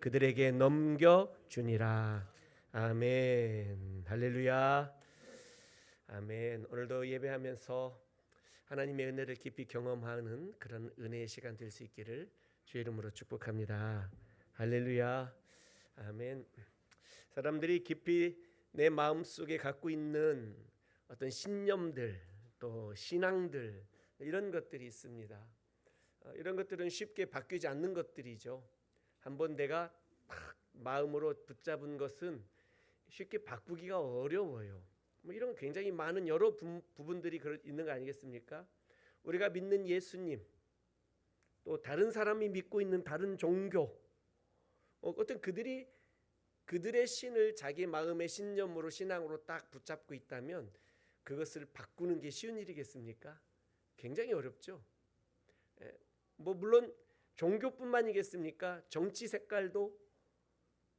그들에게 넘겨주니라. 아멘. 할렐루야. 아멘. 오늘도 예배하면서 하나님의 은혜를 깊이 경험하는 그런 은혜의 시간 될 수 있기를 주의 이름으로 축복합니다. 할렐루야. 아멘. 사람들이 깊이 내 마음속에 갖고 있는 어떤 신념들, 또 신앙들, 이런 것들이 있습니다. 이런 것들은 쉽게 바뀌지 않는 것들이죠. 한번 내가 딱 마음으로 붙잡은 것은 쉽게 바꾸기가 어려워요. 이런 굉장히 많은 여러 부분들이 있는 거 아니겠습니까? 우리가 믿는 예수님, 또 다른 사람이 믿고 있는 다른 종교, 어떤 그들의 신을 자기 마음의 신념으로 신앙으로 딱 붙잡고 있다면 그것을 바꾸는 게 쉬운 일이겠습니까? 굉장히 어렵죠. 물론 종교뿐만이겠습니까? 정치 색깔도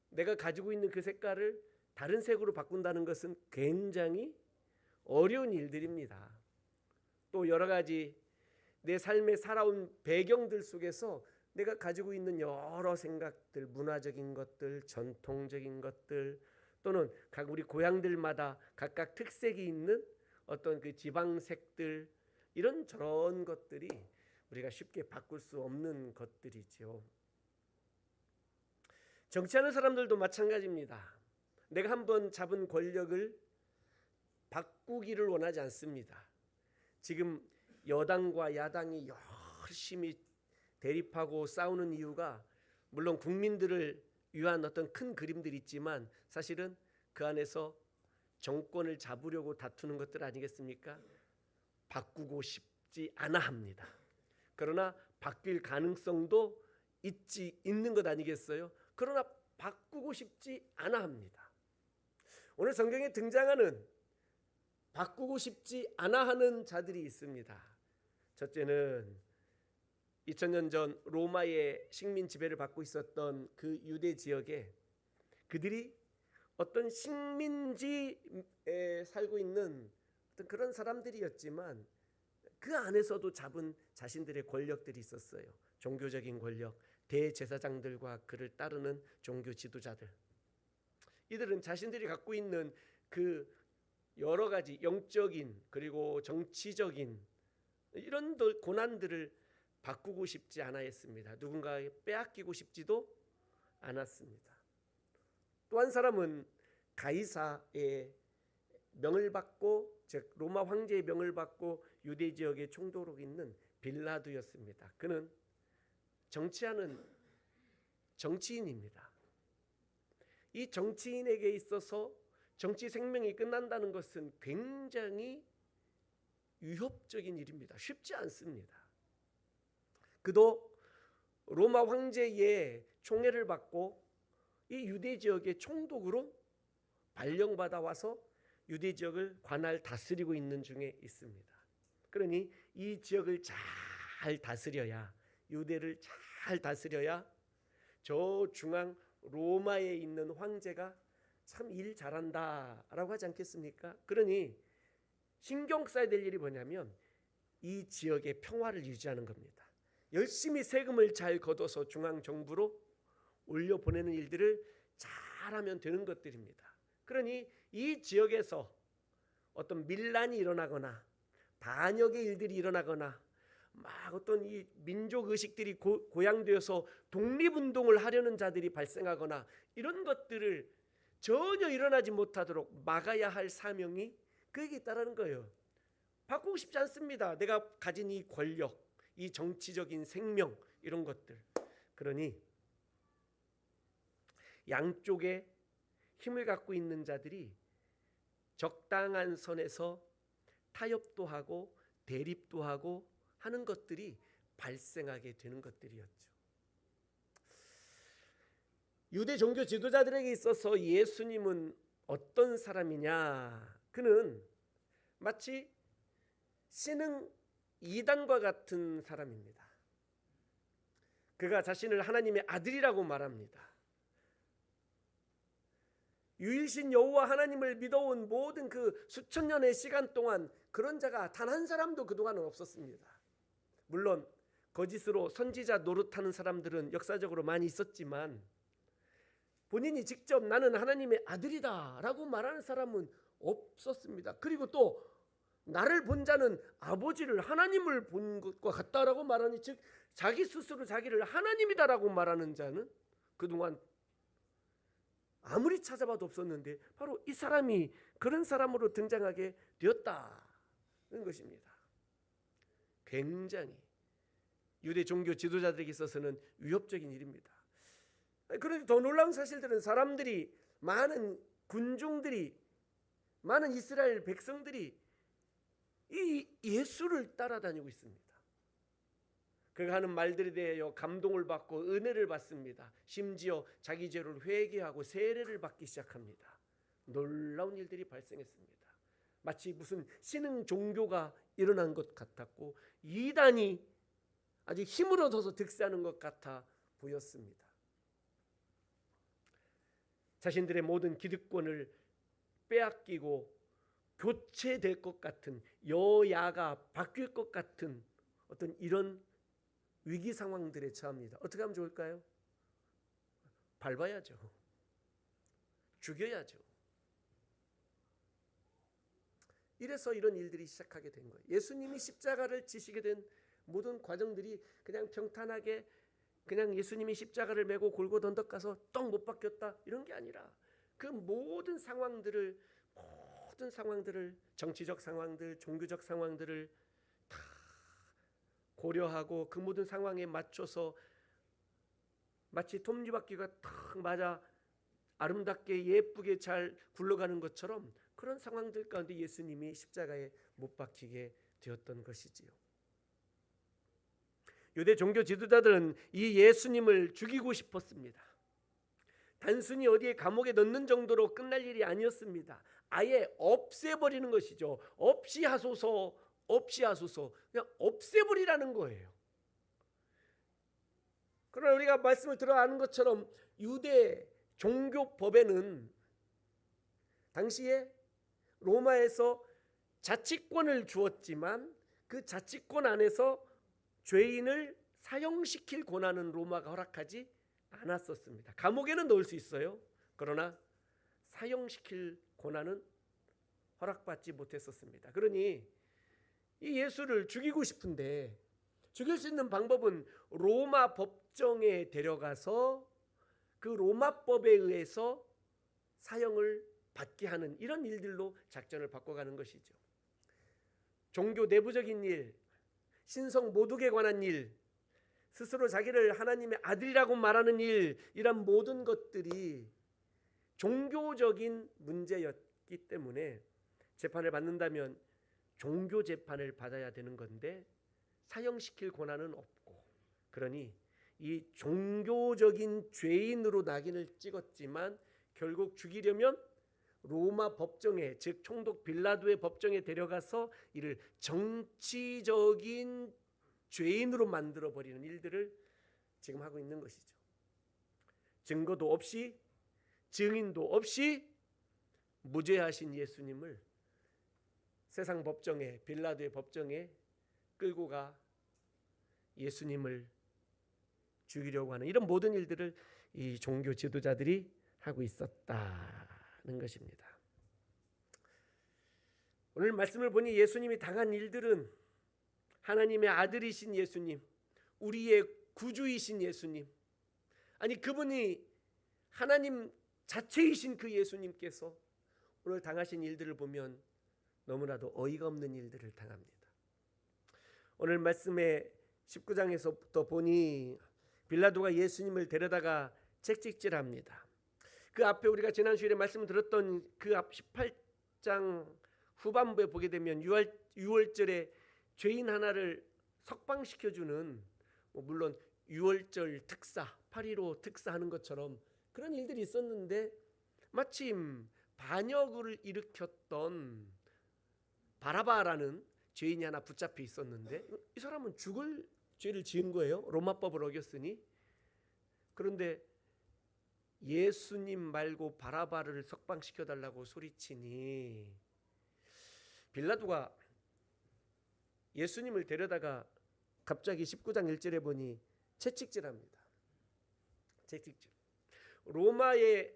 내가 가지고 있는 그 색깔을 다른 색으로 바꾼다는 것은 굉장히 어려운 일들입니다. 또 여러 가지 내 삶에 살아온 배경들 속에서 내가 가지고 있는 여러 생각들, 문화적인 것들, 전통적인 것들, 또는 각 우리 고향들마다 각각 특색이 있는 어떤 그 지방색들, 이런 저런 것들이 우리가 쉽게 바꿀 수 없는 것들이죠. 정치하는 사람들도 마찬가지입니다. 내가 한번 잡은 권력을 바꾸기를 원하지 않습니다. 지금 여당과 야당이 열심히 대립하고 싸우는 이유가 물론 국민들을 위한 어떤 큰 그림들이 있지만 사실은 그 안에서 정권을 잡으려고 다투는 것들 아니겠습니까? 바꾸고 싶지 않아 합니다. 그러나 바뀔 가능성도 있는 것 아니겠어요? 그러나 바꾸고 싶지 않아 합니다. 오늘 성경에 등장하는 바꾸고 싶지 않아 하는 자들이 있습니다. 첫째는 2000년 전 로마의 식민 지배를 받고 있었던 그 유대 지역에 그들이 어떤 식민지에 살고 있는 어떤 그런 사람들이었지만 그 안에서도 잡은 자신들의 권력들이 있었어요. 종교적인 권력, 대제사장들과 그를 따르는 종교 지도자들. 이들은 자신들이 갖고 있는 그 여러 가지 영적인 그리고 정치적인 이런 고난들을 바꾸고 싶지 않아 했습니다. 누군가에 빼앗기고 싶지도 않았습니다. 또 한 사람은 가이사의 명을 받고, 즉 로마 황제의 명을 받고 유대 지역에 총독으로 있는 빌라도였습니다. 그는 정치하는 정치인입니다. 이 정치인에게 있어서 정치 생명이 끝난다는 것은 굉장히 위협적인 일입니다. 쉽지 않습니다. 그도 로마 황제의 총애를 받고 이 유대 지역의 총독으로 발령받아 와서 유대 지역을 관할 다스리고 있는 중에 있습니다. 그러니 이 지역을 잘 다스려야, 유대를 잘 다스려야 저 중앙 로마에 있는 황제가 참 일 잘한다라고 하지 않겠습니까? 그러니 신경 써야 될 일이 뭐냐면 이 지역의 평화를 유지하는 겁니다. 열심히 세금을 잘 걷어서 중앙 정부로 올려 보내는 일들을 잘하면 되는 것들입니다. 그러니 이 지역에서 어떤 밀란이 일어나거나 반역의 일들이 일어나거나 막 어떤 이 민족 의식들이 고양되어서 독립운동을 하려는 자들이 발생하거나 이런 것들을 전혀 일어나지 못하도록 막아야 할 사명이 그에게 있다는 거예요. 바꾸고 싶지 않습니다. 내가 가진 이 권력, 이 정치적인 생명, 이런 것들. 그러니 양쪽에 힘을 갖고 있는 자들이 적당한 선에서 타협도 하고 대립도 하고 하는 것들이 발생하게 되는 것들이었죠. 유대 종교 지도자들에게 있어서 예수님은 어떤 사람이냐? 그는 마치 신흥 이단과 같은 사람입니다. 그가 자신을 하나님의 아들이라고 말합니다. 유일신 여호와 하나님을 믿어온 모든 그 수천 년의 시간 동안 그런 자가 단 한 사람도 그동안은 없었습니다. 물론 거짓으로 선지자 노릇하는 사람들은 역사적으로 많이 있었지만 본인이 직접 나는 하나님의 아들이다라고 말하는 사람은 없었습니다. 그리고 또 나를 본 자는 아버지를 하나님을 본 것과 같다라고 말하니, 즉 자기 스스로 자기를 하나님이다라고 말하는 자는 그동안 아무리 찾아봐도 없었는데 바로 이 사람이 그런 사람으로 등장하게 되었다는 것입니다. 굉장히 유대 종교 지도자들에게 있어서는 위협적인 일입니다. 그런데 더 놀라운 사실들은 사람들이, 많은 군중들이, 많은 이스라엘 백성들이 이 예수를 따라다니고 있습니다. 그가 하는 말들에 대하여 감동을 받고 은혜를 받습니다. 심지어 자기 죄를 회개하고 세례를 받기 시작합니다. 놀라운 일들이 발생했습니다. 마치 무슨 신흥 종교가 일어난 것 같았고 이단이 아주 힘을 얻어서 득세하는 것 같아 보였습니다. 자신들의 모든 기득권을 빼앗기고 교체될 것 같은, 여야가 바뀔 것 같은 어떤 이런 위기 상황들에 처합니다. 어떻게 하면 좋을까요? 밟아야죠. 죽여야죠. 이래서 이런 일들이 시작하게 된 거예요. 예수님이 십자가를 지시게 된 모든 과정들이 그냥 평탄하게 그냥 예수님이 십자가를 메고 골고다 언덕 가서 떡 못 박혔다 이런 게 아니라 그 모든 상황들을 정치적 상황들, 종교적 상황들을 다 고려하고 그 모든 상황에 맞춰서 마치 톱니바퀴가 탁 맞아 아름답게 예쁘게 잘 굴러가는 것처럼 그런 상황들 가운데 예수님이 십자가에 못 박히게 되었던 것이지요. 유대 종교 지도자들은 이 예수님을 죽이고 싶었습니다. 단순히 어디에 감옥에 넣는 정도로 끝날 일이 아니었습니다. 아예 없애버리는 것이죠. 없이 하소서, 없이 하소서, 그냥 없애버리라는 거예요. 그러나 우리가 말씀을 들어 아는 것처럼 유대 종교법에는 당시에 로마에서 자치권을 주었지만 그 자치권 안에서 죄인을 사형시킬 권한은 로마가 허락하지 않았었습니다. 감옥에는 넣을 수 있어요. 그러나 사형시킬 권한은 허락받지 못했었습니다. 그러니 이 예수를 죽이고 싶은데 죽일 수 있는 방법은 로마 법정에 데려가서 그 로마법에 의해서 사형을 받게 하는 이런 일들로 작전을 바꿔가는 것이죠. 종교 내부적인 일, 신성 모독에 관한 일, 스스로 자기를 하나님의 아들이라고 말하는 일, 이런 모든 것들이 종교적인 문제였기 때문에 재판을 받는다면 종교 재판을 받아야 되는 건데 사형시킬 권한은 없고, 그러니 이 종교적인 죄인으로 낙인을 찍었지만 결국 죽이려면 로마 법정에, 즉 총독 빌라도의 법정에 데려가서 이를 정치적인 죄인으로 만들어버리는 일들을 지금 하고 있는 것이죠. 증거도 없이, 증인도 없이 무죄하신 예수님을 세상 법정에, 빌라도의 법정에 끌고 가 예수님을 죽이려고 하는 이런 모든 일들을 이 종교 지도자들이 하고 있었다는 것입니다. 오늘 말씀을 보니 예수님이 당한 일들은 하나님의 아들이신 예수님, 우리의 구주이신 예수님, 아니 그분이 하나님 자체이신 그 예수님께서 오늘 당하신 일들을 보면 너무나도 어이가 없는 일들을 당합니다. 오늘 말씀의 19장에서부터 보니 빌라도가 예수님을 데려다가 채찍질합니다. 그 앞에 우리가 지난 주일에 말씀 들었던 그 앞 18장 후반부에 보게 되면 6월절에 죄인 하나를 석방시켜주는, 물론 6월절 특사, 8.15 특사하는 것처럼 그런 일들이 있었는데 마침 반역을 일으켰던 바라바라는 죄인이 하나 붙잡혀 있었는데 이 사람은 죽을 죄를 지은 거예요. 로마법을 어겼으니. 그런데 예수님 말고 바라바를 석방시켜달라고 소리치니 빌라도가 예수님을 데려다가 갑자기 19장 1절에 보니 채찍질합니다. 채찍질. 로마의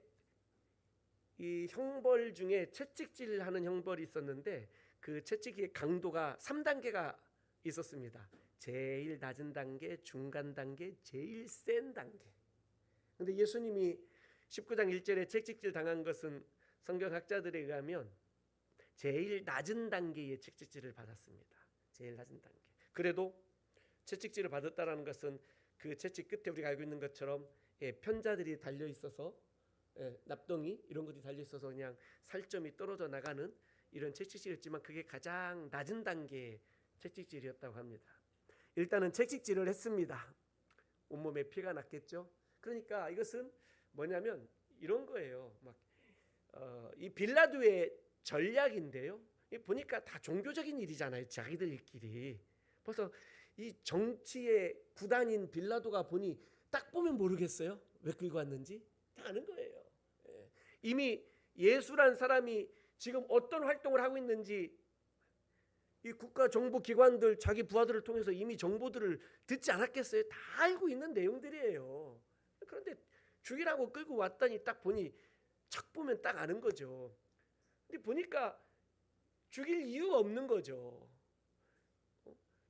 이 형벌 중에 채찍질하는 형벌이 있었는데 그 채찍의 강도가 3단계가 있었습니다. 제일 낮은 단계, 중간 단계, 제일 센 단계. 근데 예수님이 19장 1절에 채찍질 당한 것은 성경학자들에 의하면 제일 낮은 단계의 채찍질을 받았습니다. 제일 낮은 단계. 그래도 채찍질을 받았다라는 것은 그 채찍 끝에 우리가 알고 있는 것처럼 편자들이 달려 있어서 납덩이 이런 것들이 달려 있어서 그냥 살점이 떨어져 나가는 이런 채찍질이었지만 그게 가장 낮은 단계의 채찍질이었다고 합니다. 일단은 채찍질을 했습니다. 온몸에 피가 났겠죠. 그러니까 이것은 뭐냐면 이런 거예요. 이 빌라도의 전략인데요. 보니까 다 종교적인 일이잖아요. 자기들끼리. 벌써 이 정치의 구단인 빌라도가 보니 딱 보면 모르겠어요. 왜 끌고 왔는지 다 아는 거예요. 이미 예수란 사람이 지금 어떤 활동을 하고 있는지 이 국가 정보 기관들 자기 부하들을 통해서 이미 정보들을 듣지 않았겠어요? 다 알고 있는 내용들이에요. 그런데 죽이라고 끌고 왔더니 딱 보니 착 보면 딱 아는 거죠. 근데 보니까 죽일 이유가 없는 거죠.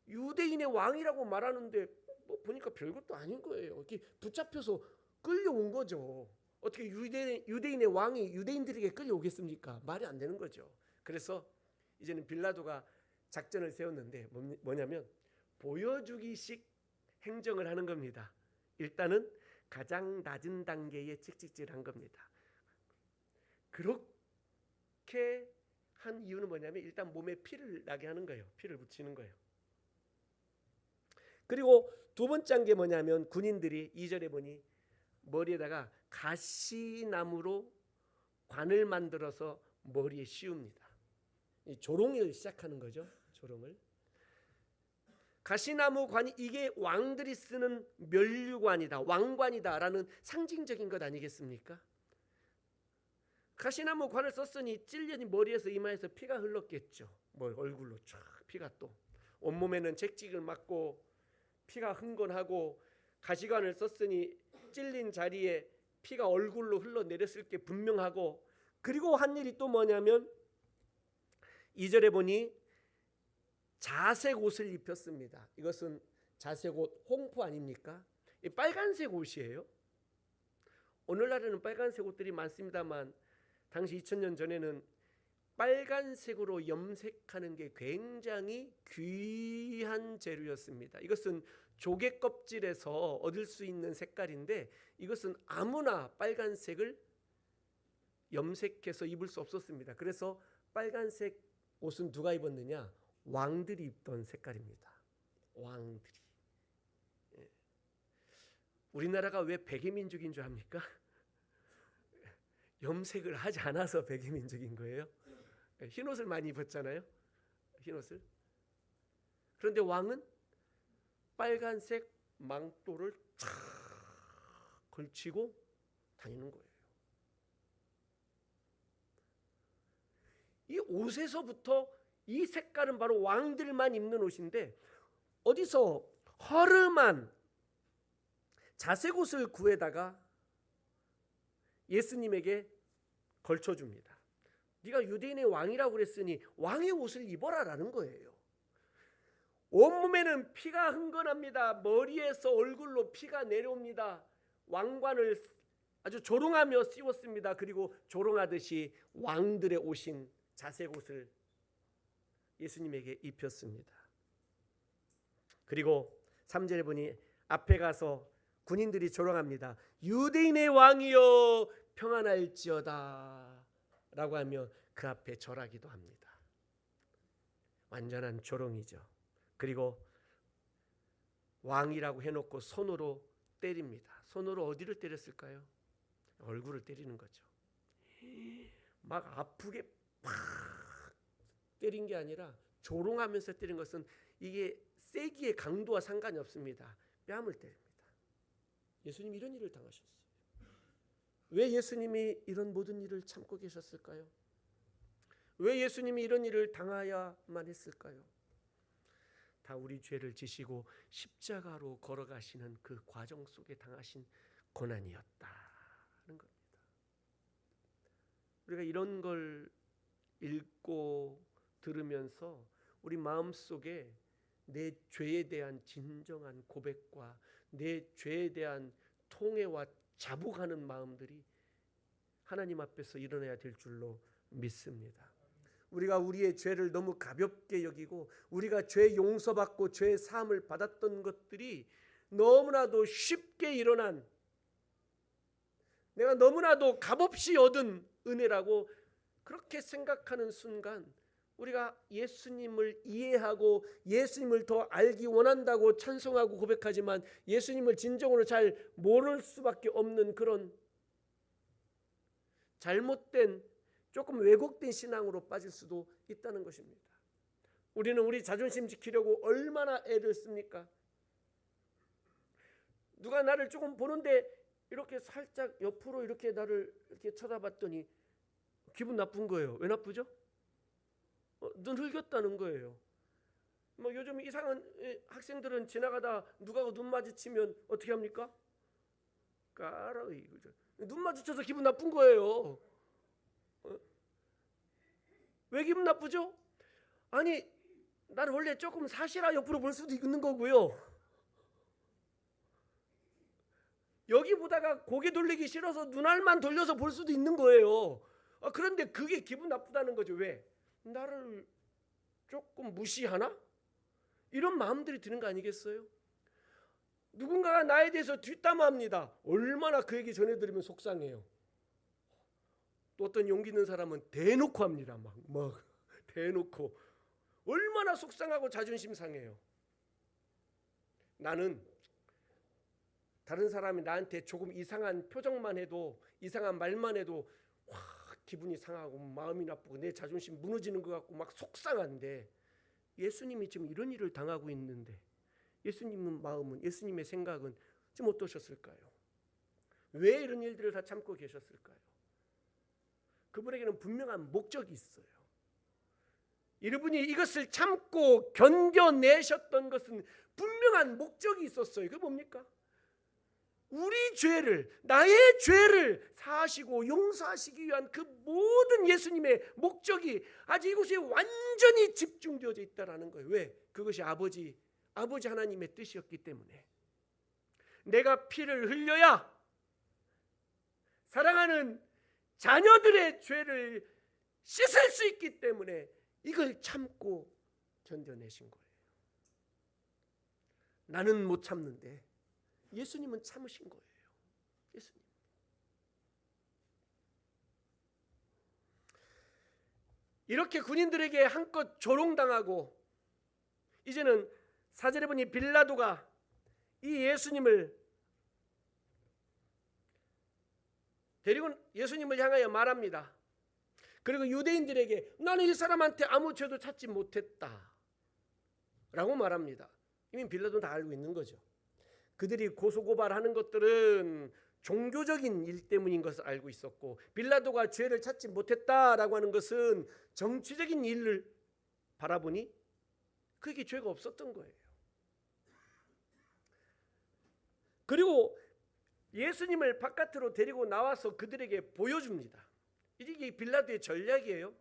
유대인의 왕이라고 말하는데 보니까 별것도 아닌 거예요. 이렇게 붙잡혀서 끌려온 거죠. 어떻게 유대인의 왕이 유대인들에게 끌려오겠습니까? 말이 안 되는 거죠. 그래서 이제는 빌라도가 작전을 세웠는데 뭐냐면 보여주기식 행정을 하는 겁니다. 일단은 가장 낮은 단계의 채찍질을 한 겁니다. 그렇게 한 이유는 뭐냐면 일단 몸에 피를 나게 하는 거예요. 피를 묻히는 거예요. 그리고 두 번째 한 게 뭐냐면 군인들이 2절에 보니 머리에다가 가시나무로 관을 만들어서 머리에 씌웁니다. 조롱을 시작하는 거죠. 조롱을. 가시나무 관이 이게 왕들이 쓰는 면류관이다, 왕관이다라는 상징적인 것 아니겠습니까? 가시나무 관을 썼으니 찔려니 머리에서 이마에서 피가 흘렀겠죠. 얼굴로 쫙 피가 또 온몸에는 채찍을 맞고 피가 흥건하고 가시관을 썼으니 찔린 자리에 피가 얼굴로 흘러내렸을 게 분명하고 그리고 한 일이 또 뭐냐면 2절에 보니 자색 옷을 입혔습니다. 이것은 자색 옷 홍포 아닙니까? 이 빨간색 옷이에요. 오늘날에는 빨간색 옷들이 많습니다만 당시 2000년 전에는 빨간색으로 염색하는 게 굉장히 귀한 재료였습니다. 이것은 조개 껍질에서 얻을 수 있는 색깔인데 이것은 아무나 빨간색을 염색해서 입을 수 없었습니다. 그래서 빨간색 옷은 누가 입었느냐? 왕들이 입던 색깔입니다. 왕들이. 우리나라가 왜 백의민족인 줄 압니까? 염색을 하지 않아서 백의민족인 거예요. 흰옷을 많이 입었잖아요. 흰옷을. 그런데 왕은 빨간색 망토를 쫙 걸치고 다니는 거예요. 이 옷에서부터 이 색깔은 바로 왕들만 입는 옷인데 어디서 허름한 자색 옷을 구해다가 예수님에게 걸쳐줍니다. 네가 유대인의 왕이라고 그랬으니 왕의 옷을 입어라라는 거예요. 온몸에는 피가 흥건합니다. 머리에서 얼굴로 피가 내려옵니다. 왕관을 아주 조롱하며 씌웠습니다. 그리고 조롱하듯이 왕들의 옷인 자색 옷을 예수님에게 입혔습니다. 그리고 3절에 보니 앞에 가서 군인들이 조롱합니다. 유대인의 왕이여 평안할지어다 라고 하며 그 앞에 절하기도 합니다. 완전한 조롱이죠. 그리고 왕이라고 해놓고 손으로 때립니다. 손으로 어디를 때렸을까요? 얼굴을 때리는 거죠. 막 아프게 팍 때린 게 아니라 조롱하면서 때린 것은 이게 세기의 강도와 상관이 없습니다. 뺨을 때립니다. 예수님이 이런 일을 당하셨어요. 왜 예수님이 이런 모든 일을 참고 계셨을까요? 왜 예수님이 이런 일을 당하야만 했을까요? 다 우리 죄를 지시고 십자가로 걸어가시는 그 과정 속에 당하신 고난이었다는 우리가 이런 걸 읽고 들으면서 우리 마음속에 내 죄에 대한 진정한 고백과 내 죄에 대한 통회와 자복하는 마음들이 하나님 앞에서 일어나야 될 줄로 믿습니다. 우리가 우리의 죄를 너무 가볍게 여기고 우리가 죄 용서받고 죄 사함을 받았던 것들이 너무나도 쉽게 일어난, 내가 너무나도 값없이 얻은 은혜라고 그렇게 생각하는 순간 우리가 예수님을 이해하고 예수님을 더 알기 원한다고 찬송하고 고백하지만 예수님을 진정으로 잘 모를 수밖에 없는 그런 잘못된, 조금 왜곡된 신앙으로 빠질 수도 있다는 것입니다. 우리는 우리 자존심 지키려고 얼마나 애를 씁니까? 누가 나를 조금 보는데 이렇게 살짝 옆으로 이렇게 나를 이렇게 쳐다봤더니 기분 나쁜 거예요. 왜 나쁘죠? 눈 흘겼다는 거예요. 뭐 요즘 이상한 학생들은 지나가다 누가 눈 마주치면 어떻게 합니까? 까라이, 그죠? 눈 마주쳐서 기분 나쁜 거예요. 왜 기분 나쁘죠? 아니, 나는 원래 조금 사시라 옆으로 볼 수도 있는 거고요. 여기 보다가 고개 돌리기 싫어서 눈알만 돌려서 볼 수도 있는 거예요. 그런데 그게 기분 나쁘다는 거죠. 왜? 나를 조금 무시하나? 이런 마음들이 드는 거 아니겠어요? 누군가가 나에 대해서 뒷담화합니다. 얼마나 그 얘기 전해 들으면 속상해요. 또 어떤 용기 있는 사람은 대놓고 합니다. 막 대놓고 얼마나 속상하고 자존심 상해요. 나는 다른 사람이 나한테 조금 이상한 표정만 해도, 이상한 말만 해도 기분이 상하고 마음이 나쁘고 내 자존심 무너지는 것 같고 막 속상한데, 예수님이 지금 이런 일을 당하고 있는데 예수님의 마음은, 예수님의 생각은 지금 어떠셨을까요? 왜 이런 일들을 다 참고 계셨을까요? 그분에게는 분명한 목적이 있어요. 이분이 이것을 참고 견뎌내셨던 것은 분명한 목적이 있었어요. 그게 뭡니까? 우리 죄를, 나의 죄를 사하시고 용서하시기 위한 그 모든 예수님의 목적이 아주 이곳에 완전히 집중되어져 있다는 거예요. 왜? 그것이 아버지 하나님의 뜻이었기 때문에. 내가 피를 흘려야 사랑하는 자녀들의 죄를 씻을 수 있기 때문에 이걸 참고 견뎌내신 거예요. 나는 못 참는데 예수님은 참으신 거예요. 예수님. 이렇게 군인들에게 한껏 조롱당하고 이제는 4절에 보니 빌라도가 이 예수님을 데리고 예수님을 향하여 말합니다. 그리고 유대인들에게 나는 이 사람한테 아무 죄도 찾지 못했다 라고 말합니다. 이미 빌라도는 다 알고 있는 거죠. 그들이 고소고발하는 것들은 종교적인 일 때문인 것을 알고 있었고, 빌라도가 죄를 찾지 못했다라고 하는 것은 정치적인 일을 바라보니 그게 죄가 없었던 거예요. 그리고 예수님을 바깥으로 데리고 나와서 그들에게 보여줍니다. 이게 빌라도의 전략이에요.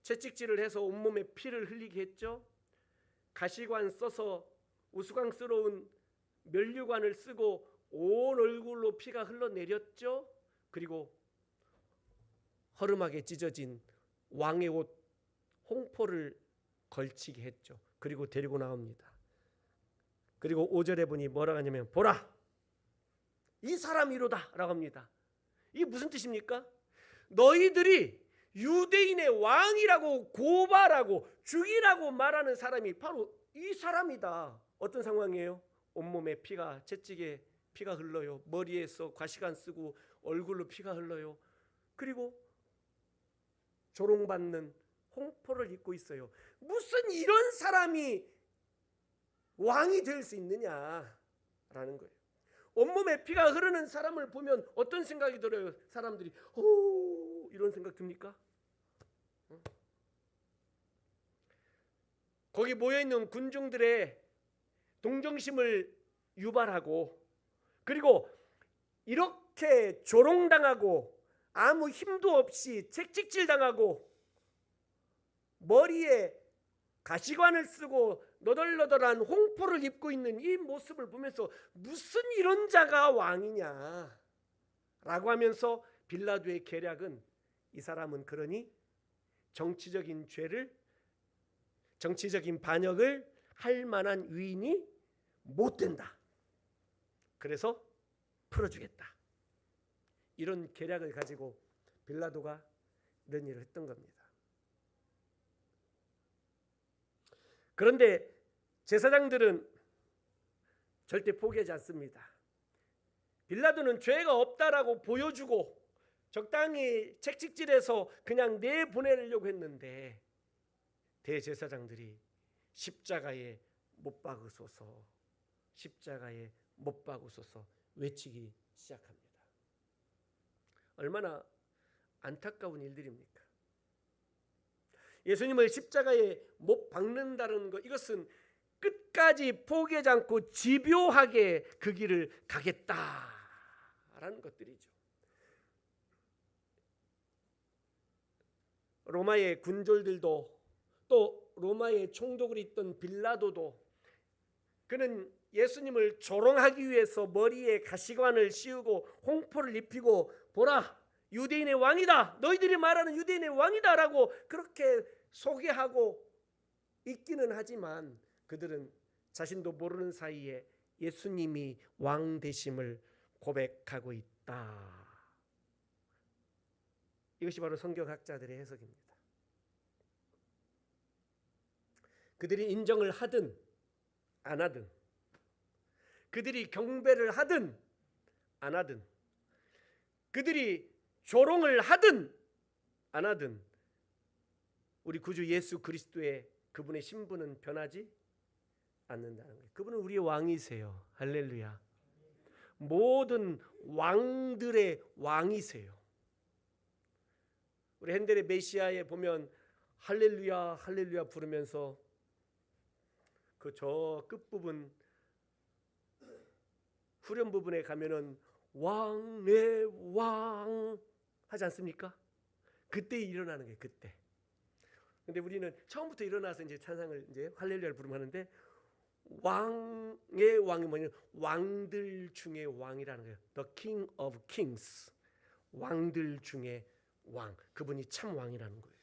채찍질을 해서 온몸에 피를 흘리게 했죠. 가시관 써서 우스꽝스러운 면류관을 쓰고 온 얼굴로 피가 흘러내렸죠. 그리고 허름하게 찢어진 왕의 옷 홍포를 걸치게 했죠. 그리고 데리고 나옵니다. 그리고 5절에 보니 뭐라고 하냐면 보라 이 사람이로다 라고 합니다. 이게 무슨 뜻입니까? 너희들이 유대인의 왕이라고 고발하고 죽이라고 말하는 사람이 바로 이 사람이다. 어떤 상황이에요? 온몸에 피가, 채찍에 피가 흘러요. 머리에서 과시관 쓰고 얼굴로 피가 흘러요. 그리고 조롱받는 홍포를 입고 있어요. 무슨 이런 사람이 왕이 될 수 있느냐라는 거예요. 온몸에 피가 흐르는 사람을 보면 어떤 생각이 들어요? 사람들이 오 이런 생각 듭니까? 거기 모여있는 군중들의 동정심을 유발하고, 그리고 이렇게 조롱당하고 아무 힘도 없이 채찍질 당하고 머리에 가시관을 쓰고 너덜너덜한 홍포를 입고 있는 이 모습을 보면서 무슨 이런 자가 왕이냐 라고 하면서 빌라도의 계략은 이 사람은 그러니 정치적인 반역을 할 만한 위인이 못 된다. 그래서 풀어주겠다. 이런 계략을 가지고 빌라도가 이런 일을 했던 겁니다. 그런데 제사장들은 절대 포기하지 않습니다. 빌라도는 죄가 없다라고 보여주고 적당히 채찍질해서 그냥 내보내려고 했는데 대제사장들이 십자가에 못 박으소서, 십자가에 못 박으소서 외치기 시작합니다. 얼마나 안타까운 일들입니까? 예수님을 십자가에 못 박는다는 것, 이것은 끝까지 포기하지 않고 집요하게 그 길을 가겠다라는 것들이죠. 로마의 군졸들도 또 로마의 총독을 있던 빌라도도 그는 예수님을 조롱하기 위해서 머리에 가시관을 씌우고 홍포를 입히고 보라 유대인의 왕이다, 너희들이 말하는 유대인의 왕이다 라고 그렇게 소개하고 있기는 하지만 그들은 자신도 모르는 사이에 예수님이 왕 되심을 고백하고 있다. 이것이 바로 성경학자들의 해석입니다. 그들이 인정을 하든 안 하든, 그들이 경배를 하든 안 하든, 그들이 조롱을 하든 안 하든 우리 구주 예수 그리스도의 그분의 신분은 변하지 않는다는 거예요. 그분은 우리의 왕이세요. 할렐루야. 모든 왕들의 왕이세요. 우리 핸델의 메시아에 보면 할렐루야 할렐루야 부르면서 그 저 끝부분 후렴 부분에 가면은 왕의 왕 하지 않습니까? 그때 일어나는 거예요. 그때. 근데 우리는 처음부터 일어나서 이제 찬양을 이제 할렐루야를 부르면 하는데 왕의 왕이 뭐냐면 왕들 중에 왕이라는 거예요. The King of Kings. 왕들 중에 왕. 그분이 참 왕이라는 거예요.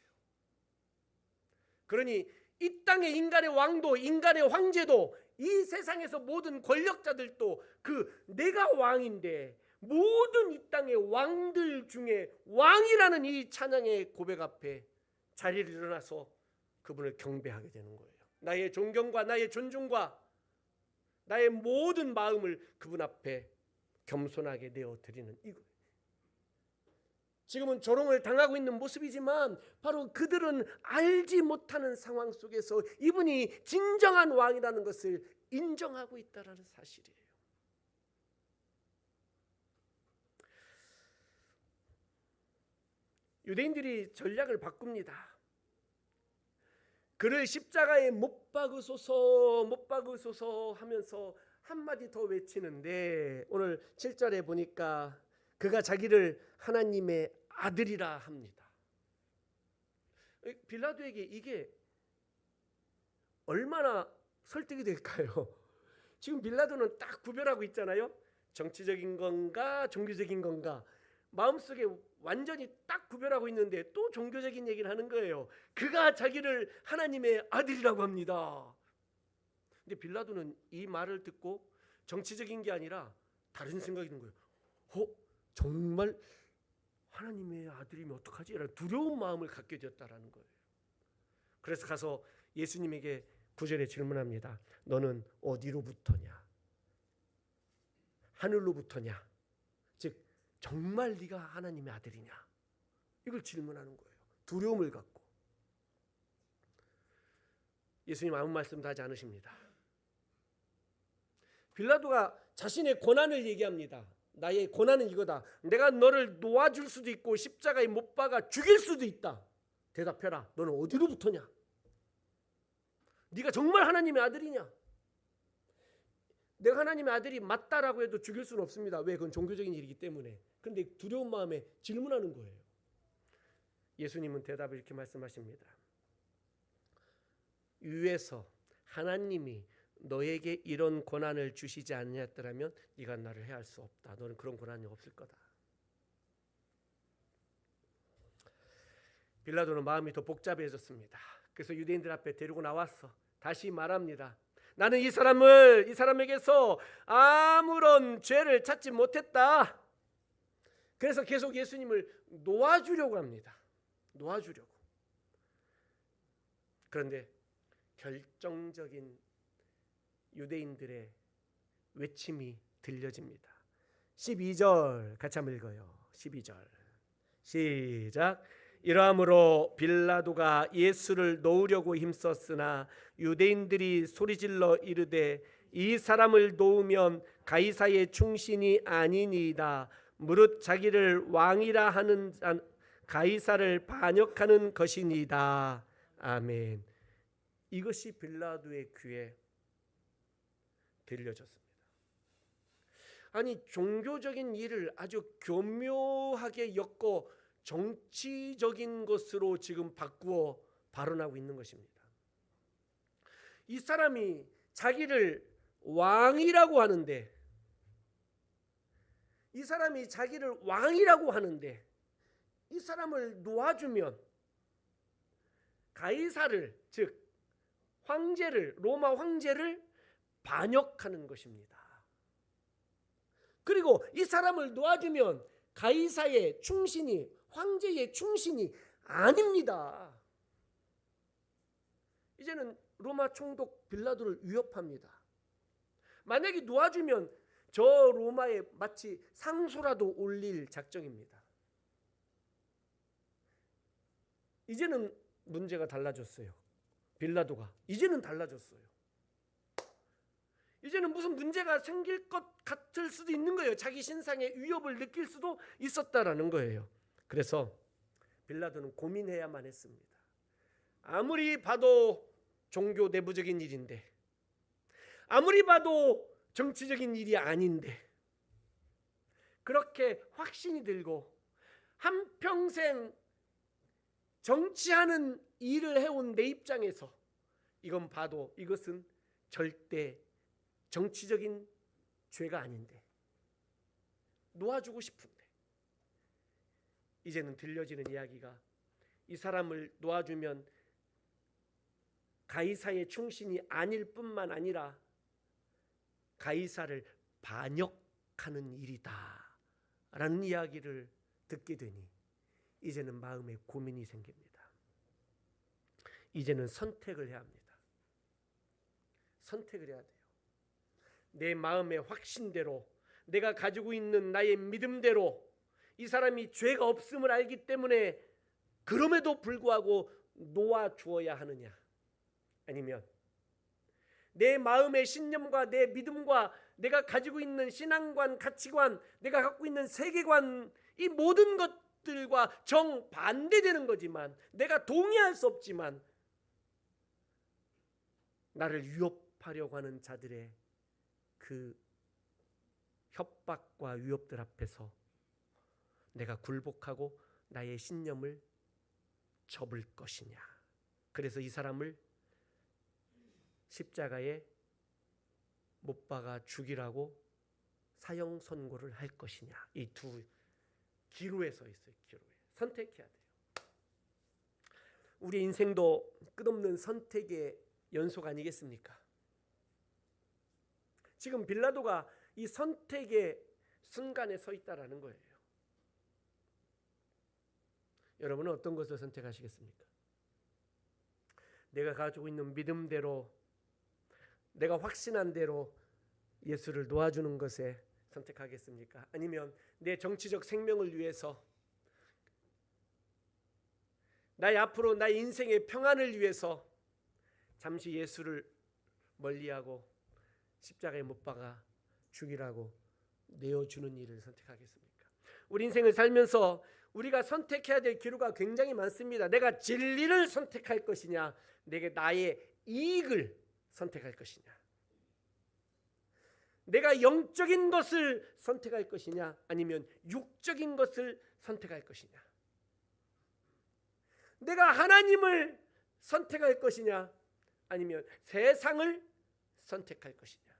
그러니 이 땅의 인간의 왕도 인간의 황제도 이 세상에서 모든 권력자들도 그 내가 왕인데 모든 이 땅의 왕들 중에 왕이라는 이 찬양의 고백 앞에 자리를 일어나서 그분을 경배하게 되는 거예요. 나의 존경과 나의 존중과 나의 모든 마음을 그분 앞에 겸손하게 내어드리는 이거. 지금은 조롱을 당하고 있는 모습이지만 바로 그들은 알지 못하는 상황 속에서 이분이 진정한 왕이라는 것을 인정하고 있다는 사실이에요. 유대인들이 전략을 바꿉니다. 그를 십자가에 못 박으소서 못 박으소서 하면서 한마디 더 외치는데 오늘 7절에 보니까 그가 자기를 하나님의 아들이라 합니다. 빌라도에게 이게 얼마나 설득이 될까요? 지금 빌라도는 딱 구별하고 있잖아요. 정치적인 건가 종교적인 건가 마음속에 완전히 딱 구별하고 있는데 또 종교적인 얘기를 하는 거예요. 그가 자기를 하나님의 아들이라고 합니다. 근데 빌라도는 이 말을 듣고 정치적인 게 아니라 다른 생각이 드는 거예요. 정말 하나님의 아들이면 어떡하지? 라는 두려운 마음을 갖게 되었다라는 거예요. 그래서 가서 예수님에게 9절에 질문합니다. 너는 어디로부터냐? 하늘로부터냐? 즉 정말 네가 하나님의 아들이냐? 이걸 질문하는 거예요. 두려움을 갖고. 예수님 아무 말씀도 하지 않으십니다. 빌라도가 자신의 고난을 얘기합니다. 나의 고난은 이거다. 내가 너를 놓아줄 수도 있고 십자가에 못 박아 죽일 수도 있다. 대답해라. 너는 어디로부터냐? 네가 정말 하나님의 아들이냐? 내가 하나님의 아들이 맞다라고 해도 죽일 수는 없습니다. 왜? 그건 종교적인 일이기 때문에. 그런데 두려운 마음에 질문하는 거예요. 예수님은 대답을 이렇게 말씀하십니다. 위에서 하나님이 너에게 이런 권한을 주시지 않았더라면 네가 나를 해할 수 없다. 너는 그런 권한이 없을 거다. 빌라도는 마음이 더 복잡해졌습니다. 그래서 유대인들 앞에 데리고 나왔어. 다시 말합니다. 나는 이 사람에게서 아무런 죄를 찾지 못했다. 그래서 계속 예수님을 놓아주려고 합니다. 놓아주려고. 그런데 결정적인 유대인들의 외침이 들려집니다. 12절 같이 한번 읽어요. 12절 시작. 이러함으로 빌라도가 예수를 놓으려고 힘썼으나 유대인들이 소리질러 이르되 이 사람을 놓으면 가이사의 충신이 아니니이다. 무릇 자기를 왕이라 하는 가이사를 반역하는 것이니이다. 아멘. 이것이 빌라도의 귀에 들려졌습니다. 아니, 종교적인 일을 아주 교묘하게 엮어 정치적인 것으로 지금 바꾸어 발언하고 있는 것입니다. 이 사람이 자기를 왕이라고 하는데, 이 사람이 자기를 왕이라고 하는데 이 사람을 놓아주면 가이사를, 즉 황제를, 로마 황제를 반역하는 것입니다. 그리고 이 사람을 놓아주면 가이사의 충신이, 황제의 충신이 아닙니다. 이제는 로마 총독 빌라도를 위협합니다. 만약에 놓아주면 저 로마에 마치 상소라도 올릴 작정입니다. 이제는 문제가 달라졌어요. 빌라도가 이제는 달라졌어요. 이제는 무슨 문제가 생길 것 같을 수도 있는 거예요. 자기 신상에 위협을 느낄 수도 있었다라는 거예요. 그래서 빌라도는 고민해야만 했습니다. 아무리 봐도 종교 내부적인 일인데, 아무리 봐도 정치적인 일이 아닌데, 그렇게 확신이 들고 한평생 정치하는 일을 해온 내 입장에서 이건 봐도 이것은 절대 정치적인 죄가 아닌데 놓아주고 싶은데, 이제는 들려지는 이야기가 이 사람을 놓아주면 가이사의 충신이 아닐 뿐만 아니라 가이사를 반역하는 일이다 라는 이야기를 듣게 되니 이제는 마음에 고민이 생깁니다. 이제는 선택을 해야 합니다. 선택을 해야 돼요. 내 마음의 확신대로, 내가 가지고 있는 나의 믿음대로 이 사람이 죄가 없음을 알기 때문에 그럼에도 불구하고 놓아주어야 하느냐, 아니면 내 마음의 신념과 내 믿음과 내가 가지고 있는 신앙관, 가치관, 내가 갖고 있는 세계관, 이 모든 것들과 정반대되는 거지만, 내가 동의할 수 없지만 나를 위협하려고 하는 자들의 그 협박과 위협들 앞에서 내가 굴복하고 나의 신념을 접을 것이냐, 그래서 이 사람을 십자가에 못 박아 죽이라고 사형 선고를 할 것이냐, 이 두 기로에 서 있어요. 기로에 선택해야 돼요. 우리 인생도 끝없는 선택의 연속 아니겠습니까? 지금 빌라도가 이 선택의 순간에 서 있다라는 거예요. 여러분은 어떤 것을 선택하시겠습니까? 내가 가지고 있는 믿음대로, 내가 확신한 대로 예수를 놓아주는 것에 선택하겠습니까? 아니면 내 정치적 생명을 위해서, 나의 앞으로 나의 인생의 평안을 위해서 잠시 예수를 멀리하고 십자가에 못 박아 죽이라고 내어주는 일을 선택하겠습니까? 우리 인생을 살면서 우리가 선택해야 될 기로가 굉장히 많습니다. 내가 진리를 선택할 것이냐, 내게 나의 이익을 선택할 것이냐. 내가 영적인 것을 선택할 것이냐 아니면 육적인 것을 선택할 것이냐, 내가 하나님을 선택할 것이냐 아니면 세상을 선택할 것이냐,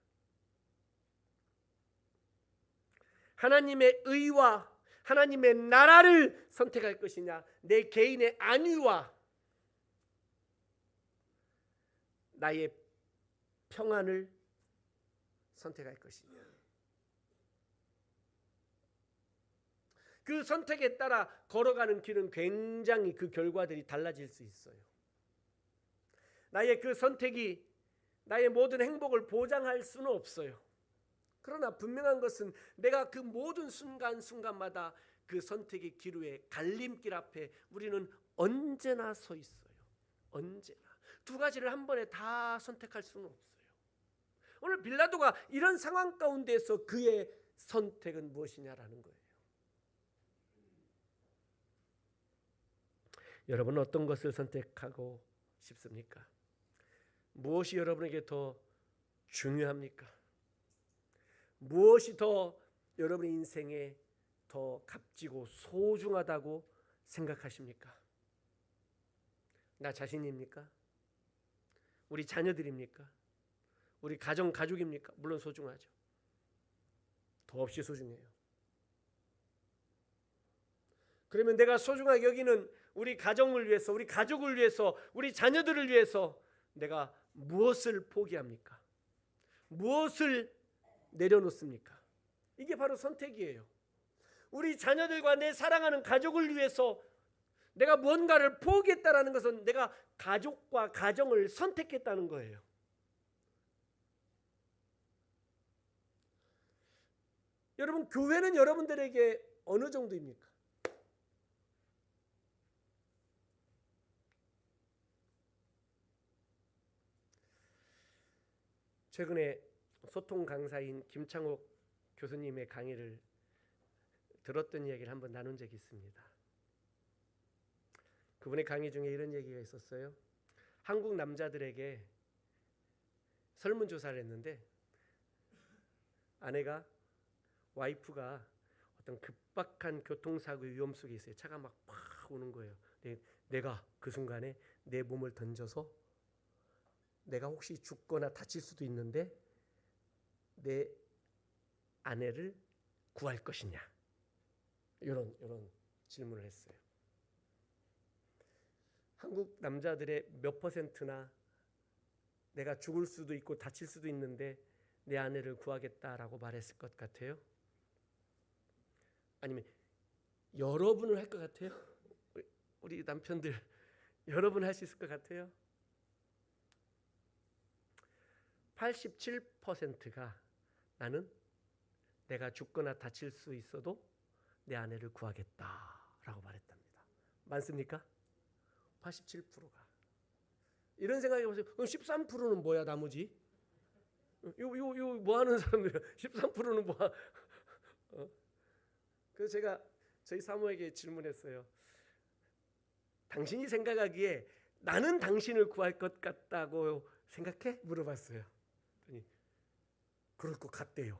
하나님의 의와 하나님의 나라를 선택할 것이냐, 내 개인의 안위와 나의 평안을 선택할 것이냐. 그 선택에 따라 걸어가는 길은 굉장히 그 결과들이 달라질 수 있어요. 나의 그 선택이 나의 모든 행복을 보장할 수는 없어요. 그러나 분명한 것은 내가 그 모든 순간순간마다 그 선택의 기로에 갈림길 앞에 우리는 언제나 서 있어요. 언제나. 두 가지를 한 번에 다 선택할 수는 없어요. 오늘 빌라도가 이런 상황 가운데서 그의 선택은 무엇이냐라는 거예요. 여러분은 어떤 것을 선택하고 싶습니까? 무엇이 여러분에게 더 중요합니까? 무엇이 더 여러분의 인생에 더 값지고 소중하다고 생각하십니까? 나 자신입니까? 우리 자녀들입니까? 우리 가족입니까? 물론 소중하죠. 더없이 소중해요. 그러면 내가 소중하게 여기는 우리 가정을 위해서, 우리 가족을 위해서, 우리 자녀들을 위해서 내가 무엇을 포기합니까? 무엇을 내려놓습니까? 이게 바로 선택이에요. 우리 자녀들과 내 사랑하는 가족을 위해서 내가 무언가를 포기했다라는 것은 내가 가족과 가정을 선택했다는 거예요. 여러분, 교회는 여러분들에게 어느 정도입니까? 최근에 소통 강사인 김창옥 교수님의 강의를 들었던 이야기를 한번 나눈 적이 있습니다. 그분의 강의 중에 이런 얘기가 있었어요. 한국 남자들에게 설문조사를 했는데 아내가, 와이프가 어떤 급박한 교통사고 위험 속에 있어요. 차가 막 오는 거예요. 내가 그 순간에 내 몸을 던져서 내가 혹시 죽거나 다칠 수도 있는데 내 아내를 구할 것이냐, 이런 질문을 했어요. 한국 남자들의 몇 퍼센트나 내가 죽을 수도 있고 다칠 수도 있는데 내 아내를 구하겠다라고 말했을 것 같아요? 아니면 여러분을 할 것 같아요? 우리 남편들 여러분 할 수 있을 것 같아요? 87%가 나는 내가 죽거나 다칠 수 있어도 내 아내를 구하겠다라고 말했답니다. 많습니까? 87%가. 이런 생각이 보세요. 그럼 13%는 뭐야, 나머지? 요 뭐 하는 사람들? 13%는 뭐야? 그래서 제가 저희 사모에게 질문했어요. 당신이 생각하기에 나는 당신을 구할 것 같다고 생각해? 물어봤어요. 그럴 것 같대요.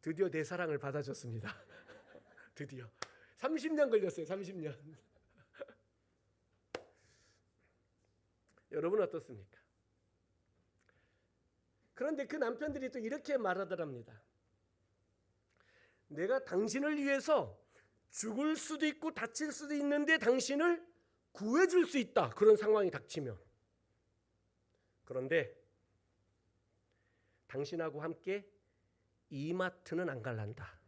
드디어 내 사랑을 받아줬습니다. 드디어 30년 걸렸어요. 30년. 여러분 어떻습니까? 그런데 그 남편들이 또 이렇게 말하더랍니다. 내가 당신을 위해서 죽을 수도 있고 다칠 수도 있는데 당신을 구해줄 수 있다. 그런 상황이 닥치면. 그런데 당신하고 함께 이마트는 안 갈란다.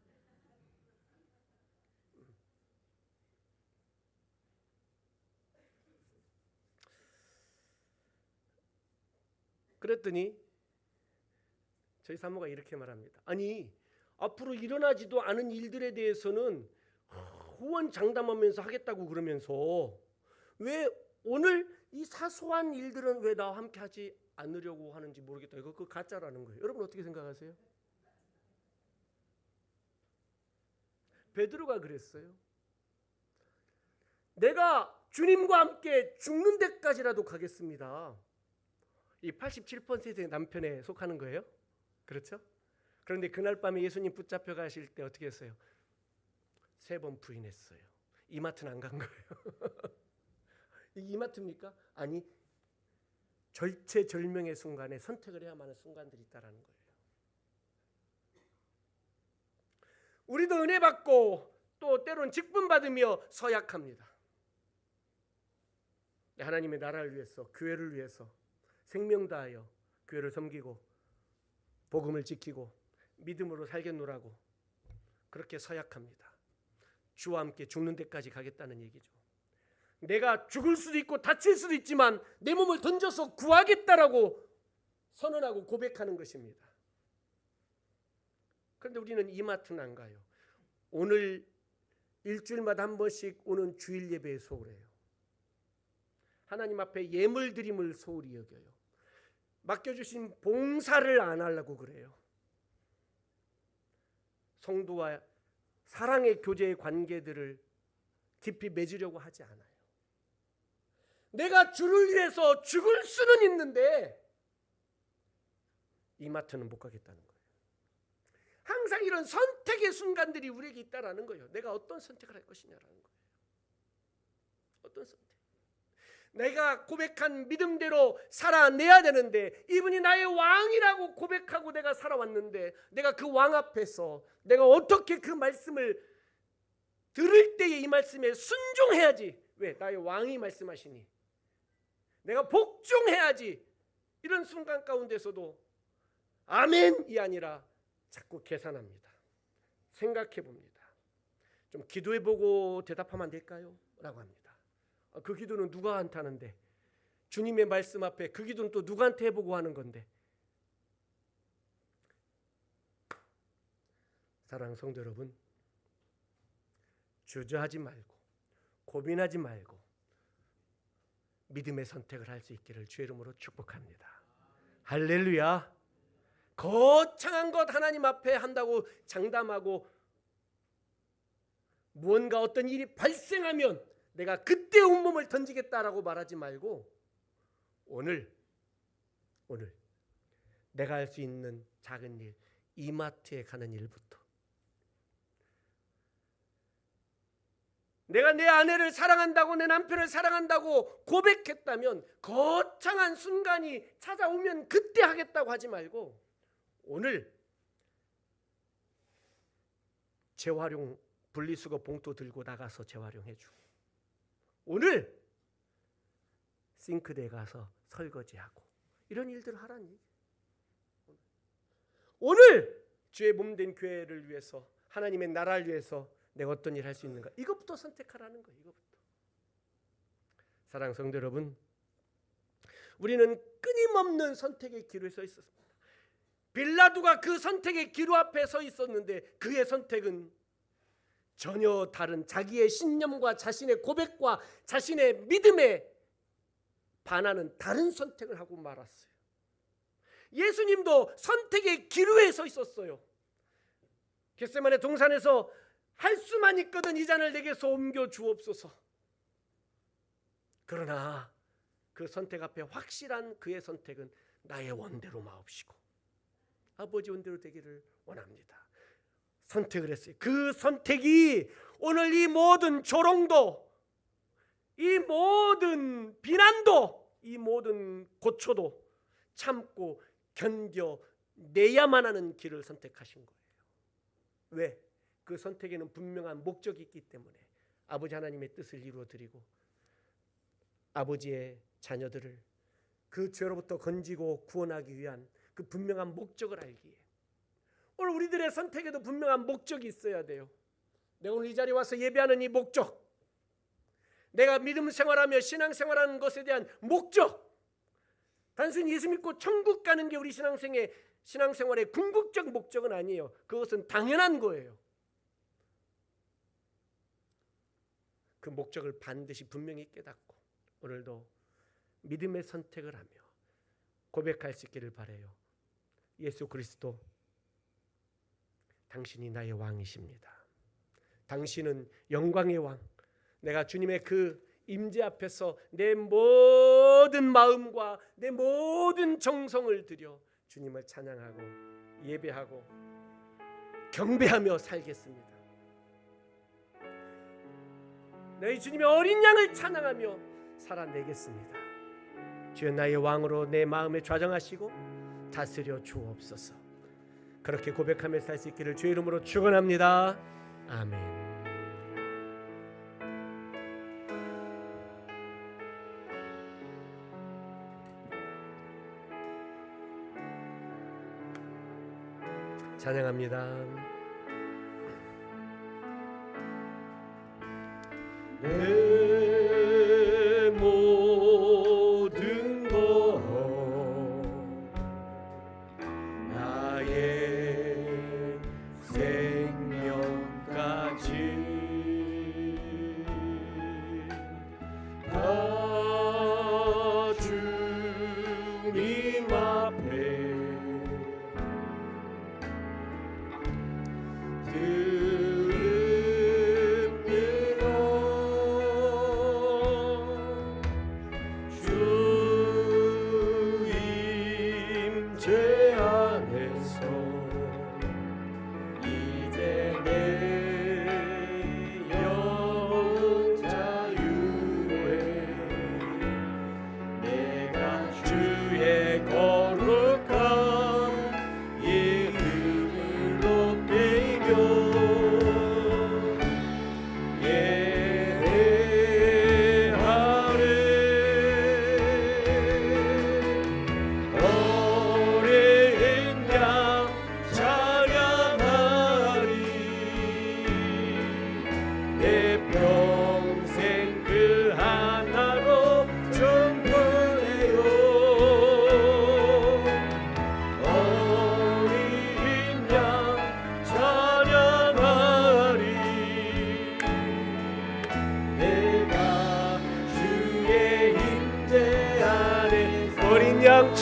그랬더니 저희 사모가 이렇게 말합니다. 아니, 앞으로 일어나지도 않은 일들에 대해서는 후원장담하면서 하겠다고 그러면서 왜 오늘 이 사소한 일들은 왜 나와 함께 하지 않으려고 하는지 모르겠다. 이거 그 가짜라는 거예요. 여러분 어떻게 생각하세요? 베드로가 그랬어요. 내가 주님과 함께 죽는 데까지라도 가겠습니다. 이 87%의 남편에 속하는 거예요. 그렇죠? 그런데 그날 밤에 예수님 붙잡혀 가실 때 어떻게 했어요? 3번 부인했어요. 이마트는 안 간 거예요. 이게 이마트입니까? 아니, 절체절명의 순간에 선택을 해야만 하는 순간들이 있다라는 거예요. 우리도 은혜 받고 또 때로는 직분 받으며 서약합니다. 하나님의 나라를 위해서, 교회를 위해서 생명 다하여 교회를 섬기고 복음을 지키고 믿음으로 살겠노라고 그렇게 서약합니다. 주와 함께 죽는 데까지 가겠다는 얘기죠. 내가 죽을 수도 있고 다칠 수도 있지만 내 몸을 던져서 구하겠다라고 선언하고 고백하는 것입니다. 그런데 우리는 이마트는 안 가요. 오늘 일주일마다 한 번씩 오는 주일 예배에 소홀 해요. 하나님 앞에 예물 드림을 소홀히 여겨요. 맡겨주신 봉사를 안 하려고 그래요. 성도와 사랑의 교제의 관계들을 깊이 맺으려고 하지 않아요. 내가 주를 위해서 죽을 수는 있는데 이마트는 못 가겠다는 거예요. 항상 이런 선택의 순간들이 우리에게 있다라는 거예요. 내가 어떤 선택을 할 것이냐라는 거예요. 어떤 선택? 내가 고백한 믿음대로 살아내야 되는데 이분이 나의 왕이라고 고백하고 내가 살아왔는데 내가 그 왕 앞에서 내가 어떻게 그 말씀을 들을 때에 이 말씀에 순종해야지. 왜? 나의 왕이 말씀하시니 내가 복종해야지. 이런 순간 가운데서도 아멘이 아니라 자꾸 계산합니다. 생각해봅니다. 좀 기도해보고 대답하면 안 될까요? 라고 합니다. 그 기도는 누구한테 하는데, 주님의 말씀 앞에 그 기도는 또 누구한테 해보고 하는 건데. 사랑하는 성도 여러분, 주저하지 말고 고민하지 말고 믿음의 선택을 할 수 있기를 주의 이름으로 축복합니다. 할렐루야. 거창한 것 하나님 앞에 한다고 장담하고 무언가 어떤 일이 발생하면 내가 그때 온몸을 던지겠다라고 말하지 말고 오늘 내가 할 수 있는 작은 일, 이마트에 가는 일부터, 내가 내 아내를 사랑한다고 내 남편을 사랑한다고 고백했다면 거창한 순간이 찾아오면 그때 하겠다고 하지 말고 오늘 재활용 분리수거 봉투 들고 나가서 재활용해주고 오늘 싱크대에 가서 설거지하고 이런 일들을 하라는 얘기예요. 오늘 주의 몸된 교회를 위해서 하나님의 나라를 위해서 내가 어떤 일 할 수 있는가, 이것부터 선택하라는 거예요. 이것부터. 사랑하는 성도 여러분, 우리는 끊임없는 선택의 기로에 서 있었습니다. 빌라도가 그 선택의 기로 앞에 서 있었는데 그의 선택은 전혀 다른 자기의 신념과 자신의 고백과 자신의 믿음에 반하는 다른 선택을 하고 말았어요. 예수님도 선택의 기로에 서 있었어요. 겟세마네 동산에서 할 수만 있거든 이 잔을 내게서 옮겨 주옵소서. 그러나 그 선택 앞에 확실한 그의 선택은 나의 원대로 마옵시고 아버지 원대로 되기를 원합니다. 선택을 했어요. 그 선택이 오늘 이 모든 조롱도, 이 모든 비난도, 이 모든 고초도 참고 견뎌내야만 하는 길을 선택하신 거예요. 왜? 그 선택에는 분명한 목적이 있기 때문에 아버지 하나님의 뜻을 이루어드리고 아버지의 자녀들을 그 죄로부터 건지고 구원하기 위한 그 분명한 목적을 알기에 오늘 우리들의 선택에도 분명한 목적이 있어야 돼요. 내가 오늘 이 자리에 와서 예배하는 이 목적, 내가 믿음 생활하며 신앙 생활하는 것에 대한 목적, 단순히 예수 믿고 천국 가는 게 우리 신앙생활의 궁극적 목적은 아니에요. 그것은 당연한 거예요. 그 목적을 반드시 분명히 깨닫고 오늘도 믿음의 선택을 하며 고백할 수 있기를 바라요. 예수 그리스도, 당신이 나의 왕이십니다. 당신은 영광의 왕, 내가 주님의 그 임재 앞에서 내 모든 마음과 내 모든 정성을 들여 주님을 찬양하고 예배하고 경배하며 살겠습니다. 너희 주님의 어린 양을 찬양하며 살아내겠습니다. 주여 나의 왕으로 내 마음에 좌정하시고 다스려 주옵소서. 그렇게 고백하며 살 수 있기를 주의 이름으로 축원합니다. 아멘. 찬양합니다. 내 모든 것 나의 생명까지 다 주님 앞에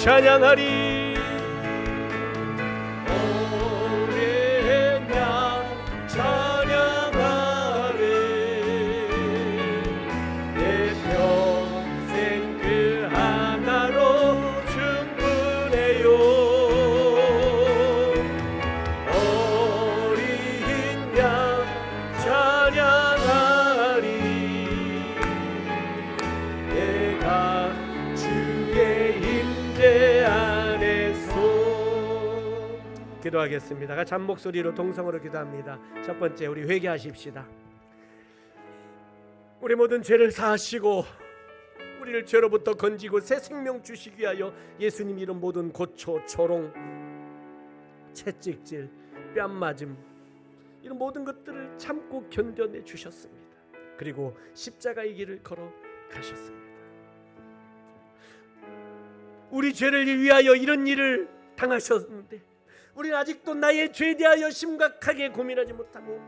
찬양하리. 어린 양 찬양하리. 내 평생 그 하나로 충분해요. 어린 양 찬양하리. 내가 주의 임재 안에서. 기도하겠습니다. 같이 한 목소리로 동성으로 기도합니다. 첫 번째, 우리 회개하십시다. 우리 모든 죄를 사하시고 우리를 죄로부터 건지고 새 생명 주시기 위하여 예수님 이름 모든 고초, 조롱, 채찍질, 뺨맞음 이런 모든 것들을 참고 견뎌내 주셨습니다. 그리고 십자가의 길을 걸어 가셨습니다. 우리 죄를 위하여 이런 일을 당하셨는데 우리는 아직도 나의 죄에 대하여 심각하게 고민하지 못하고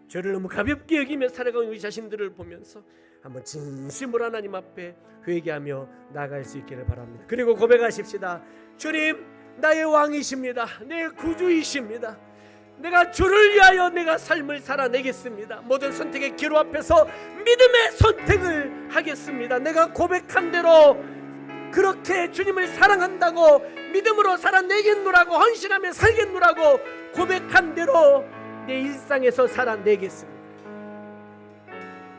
죄를 너무 가볍게 여기며 살아가는 우리 자신들을 보면서 한번 진심으로 하나님 앞에 회개하며 나아갈 수 있기를 바랍니다. 그리고 고백하십시다. 주님, 나의 왕이십니다. 내 구주이십니다. 내가 주를 위하여 내가 삶을 살아내겠습니다. 모든 선택의 기로 앞에서 믿음의 선택을 하겠습니다. 내가 고백한 대로 그렇게 주님을 사랑한다고 믿음으로 살아내겠노라고 헌신하며 살겠노라고 고백한 대로 내 일상에서 살아내겠습니다.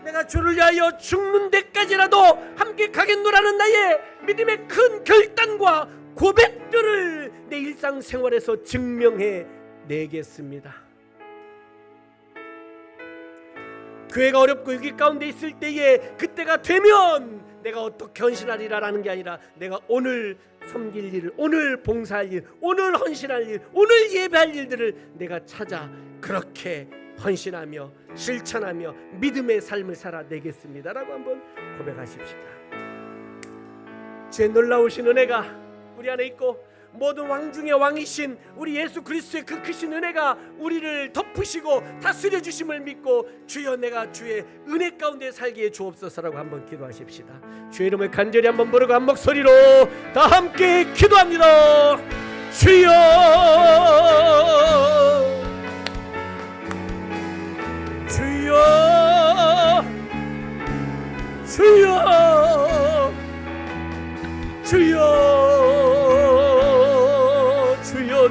내가 주를 위하여 죽는 데까지라도 함께 가겠노라는 나의 믿음의 큰 결단과 고백들을 내 일상생활에서 증명해 내겠습니다. 교회가 어렵고 위기 가운데 있을 때에 그때가 되면 내가 어떻게 헌신하리라라는 게 아니라 내가 오늘 섬길 일, 오늘 봉사할 일, 오늘 헌신할 일, 오늘 예배할 일들을 내가 찾아 그렇게 헌신하며 실천하며 믿음의 삶을 살아내겠습니다라고 한번 고백하십시다. 주의 놀라우신 은혜가 우리 안에 있고 모든 왕 중의 왕이신 우리 예수 그리스도의 그 크신 은혜가 우리를 덮으시고 다스려 주심을 믿고 주여 내가 주의 은혜 가운데 살게 해 주옵소서라고 한번 기도하십시다. 주의 이름을 간절히 한번 부르고 한 목소리로 다 함께 기도합니다. 주여 주여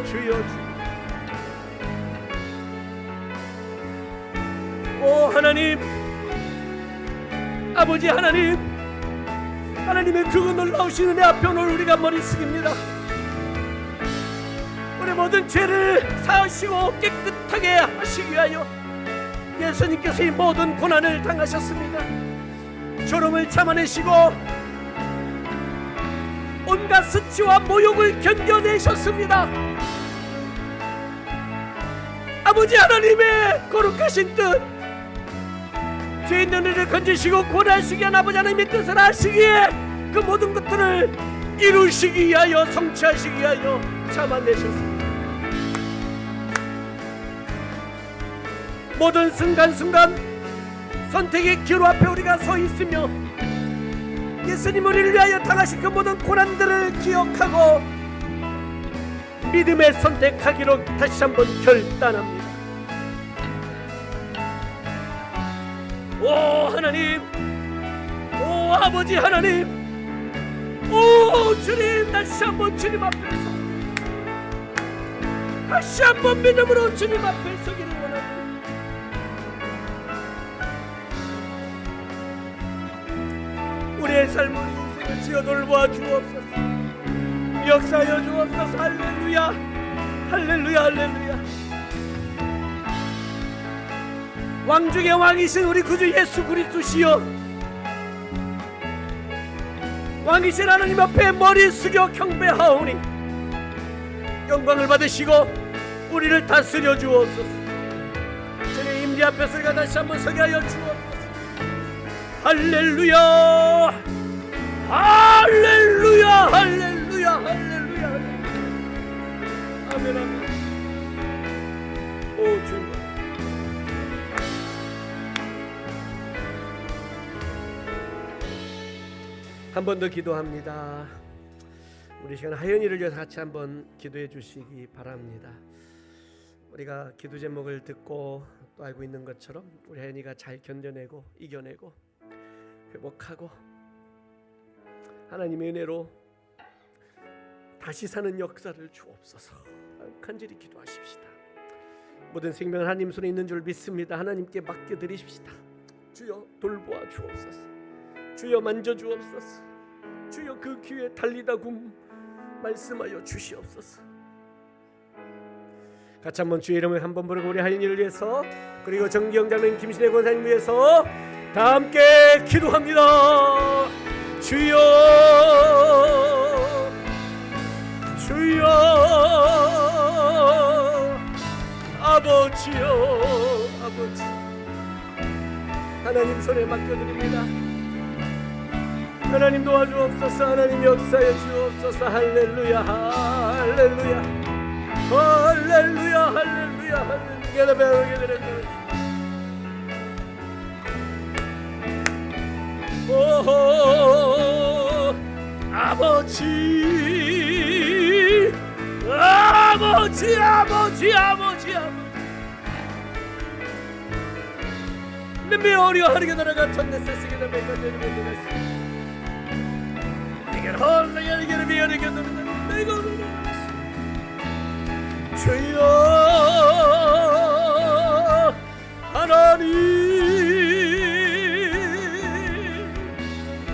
주여 주여. 오 하나님, 아버지 하나님, 하나님의 그 놀라우신 은혜 앞에 오늘 우리가 머리 숙입니다. 우리 모든 죄를 사하시고 깨끗하게 하시기 위하여 예수님께서 이 모든 고난을 당하셨습니다. 졸음을 참아내시고 온갖 수치와 모욕을 견뎌내셨습니다. 아버지 하나님의 거룩하신 뜻, 죄 있는 이를 건지시고 고난하시기 위한 아버지 하나님의 뜻을 하시기에 그 모든 것들을 이루시기 위하여, 성취하시기 위하여 참아내셨습니다. 모든 순간순간 선택의 기로 앞에 우리가 서 있으며 예수님 우리를 위하여 당하신 그 모든 고난들을 기억하고 믿음의 선택하기로 다시 한번 결단합니다. 오 하나님, 오 아버지 하나님, 오 주님, 다시 한번 주님 앞에서 다시 한번 믿음으로 주님 앞에 서기를 원합니다. 우리의 삶을 인생을 지어 돌보아 주옵소서. 역사하여 주옵소서. 할렐루야 할렐루야 할렐루야. 왕중의 왕이신 우리 구주 예수 그리스도시여, 왕이신 하나님 앞에 머리 숙여 경배하오니 영광을 받으시고 우리를 다스려 주옵소서. 주님 임재 앞에서 우리가 다시 한번 서게 하여 주옵소서. 할렐루야 할렐루야 할렐루야 할렐루야. 아멘 아멘. 오 주님, 한 번 더 기도합니다. 우리 시간 하연이를 위해서 같이 한번 기도해 주시기 바랍니다. 우리가 기도 제목을 듣고 또 알고 있는 것처럼 우리 하연이가 잘 견뎌내고 이겨내고 회복하고 하나님의 은혜로 다시 사는 역사를 주옵소서. 간절히 기도하십시다. 모든 생명은 하나님 손에 있는 줄 믿습니다. 하나님께 맡겨드리십시다. 주여 돌보아 주옵소서. 주여 만져 주옵소서. 주여 그 귀에 달리다굼 말씀하여 주시옵소서. 같이 한번 주의 이름을 한번 부르고 우리 하연이를 위해서, 그리고 정기영자님, 김신혜 권사님 위해서 다 함께 기도합니다. 주여 주여 아버지여 아버지, 하나님 손에 맡겨드립니다. 하나님 도와주옵소서. 하나님 역사해 주옵소서. 할렐루야 할렐루야 할렐루야 할렐루야 할렐루야. 오 아버지 아버지 아버지 아버지 내 메어리가 하리게 나라가 천대 세시게 나 메가 되는 거다. 주여 하나님,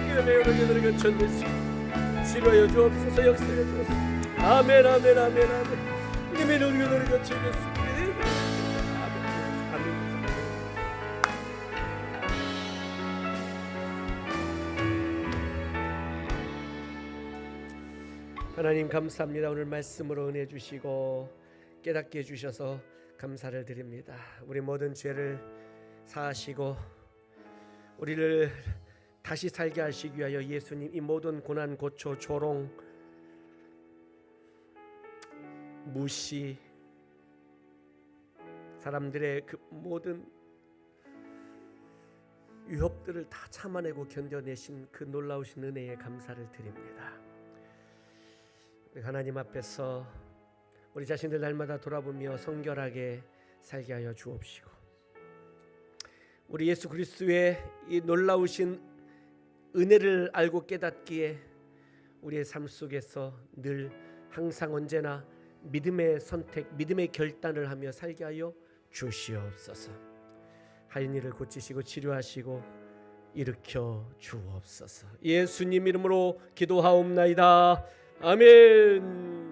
이름에 전되시 치료하여 주옵소서. 역사하여 주옵소서. 아멘 아멘 아멘 아멘. 이름에 우리가 전되시. 하나님 감사합니다. 오늘 말씀으로 은혜 주시고 깨닫게 해주셔서 감사를 드립니다. 우리 모든 죄를 사하시고 우리를 다시 살게 하시기 위하여 예수님 이 모든 고난, 고초, 조롱, 무시, 사람들의 그 모든 위협들을 다 참아내고 견뎌내신 그 놀라우신 은혜에 감사를 드립니다. 하나님 앞에서 우리 자신들 날마다 돌아보며 성결하게 살게 하여 주옵시고, 우리 예수 그리스도의 이 놀라우신 은혜를 알고 깨닫기에 우리의 삶 속에서 늘 항상 언제나 믿음의 선택, 믿음의 결단을 하며 살게 하여 주시옵소서. 하인이를 고치시고 치료하시고 일으켜 주옵소서. 예수님 이름으로 기도하옵나이다. 아멘.